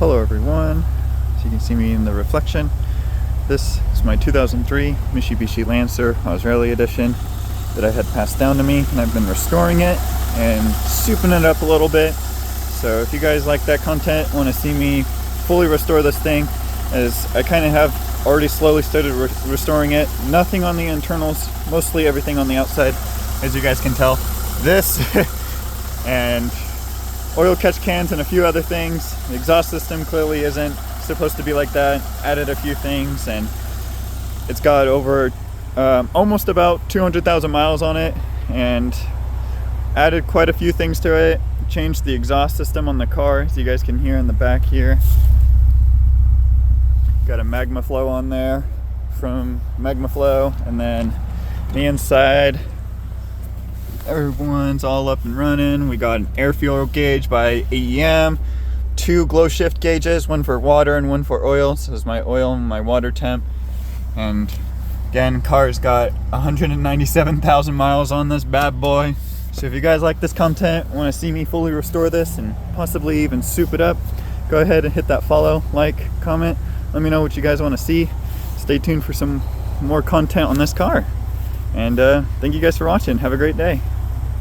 Hello everyone, so you can see me in the reflection. This is my 2003 Mitsubishi Lancer OZ Rally edition that I had passed down to me, and I've been restoring it and souping it up a little bit. So if you guys like that content, want to see me fully restore this thing, as I kind of have already slowly started restoring it. Nothing on the internals, mostly everything on the outside, as you guys can tell. This and oil catch cans and a few other things. The exhaust system clearly isn't supposed to be like that. Added a few things, and it's got over almost about 200,000 miles on it, and added quite a few things to it. Changed the exhaust system on the car, as you guys can hear in the back here. Got a magma flow on there from magma flow, and then the inside, everyone's all up and running. We got an air fuel gauge by AEM, 2 glow shift gauges, one for water and one for oil. So this is my oil and my water temp. And again, car's got 197,000 miles on this bad boy. So if you guys like this content, want to see me fully restore this and possibly even soup it up, go ahead and hit that follow, like, comment. Let me know what you guys want to see. Stay tuned for some more content on this car. And thank you guys for watching. Have a great day.